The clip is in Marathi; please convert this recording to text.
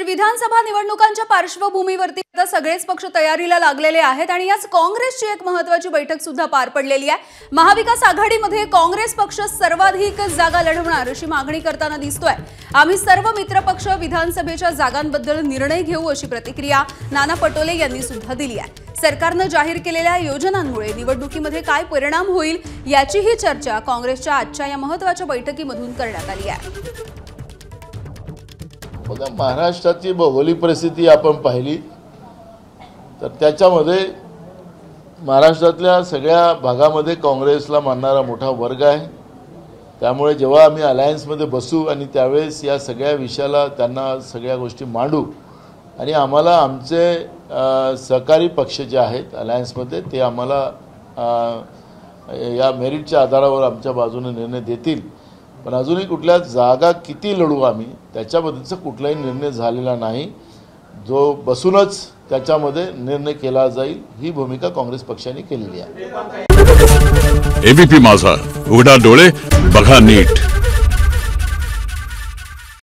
विधानसभा निवडणुकांच्या पार्श्वभूमीवरती आता सगळेच पक्ष तयारीला लागलेले आहेत आणि याच काँग्रेसची एक महत्त्वाची बैठक सुद्धा पार पडलेली आहे। महाविकास आघाडीमध्ये काँग्रेस पक्ष सर्वाधिक जागा लढवणार अशी मागणी करताना दिसतोय। आम्ही सर्व मित्र पक्ष विधानसभेच्या जागांबद्दल निर्णय घेऊ अशी प्रतिक्रिया नाना पटोले यांनी सुद्धा दिली आहे। सरकारने जाहीर केलेल्या योजनांमुळे निवडणुकीमध्ये काय परिणाम होईल याचीही चर्चा काँग्रेसच्या आजच्या या महत्त्वाच्या बैठकीमधून करण्यात आली आहे। बघा, महाराष्ट्राची भौगोलिक परिस्थिती आपण पाहिली तर त्याच्यामध्ये महाराष्ट्रातल्या सगळ्या भागामध्ये काँग्रेसला मानणारा मोठा वर्ग आहे। त्यामुळे जेव्हा आम्ही अलायन्समध्ये बसू आणि त्यावेळेस या सगळ्या विषयाला त्यांना सगळ्या गोष्टी मांडू आणि आम्हाला आमचे सहकारी पक्ष जे आहेत अलायन्समध्ये ते आम्हाला या मेरिटच्या आधारावर आमच्या बाजूने निर्णय देतील। पण अजूनही कुठल्या जागा किती लढू आम्ही त्याच्याबद्दलचा कुठलाही निर्णय झालेला नाही, जो बसूनच त्याच्यामध्ये निर्णय केला जाईल ही भूमिका काँग्रेस पक्षाने केलेली आहे। एबीपी माझा, उघडा डोळे बघा नीट।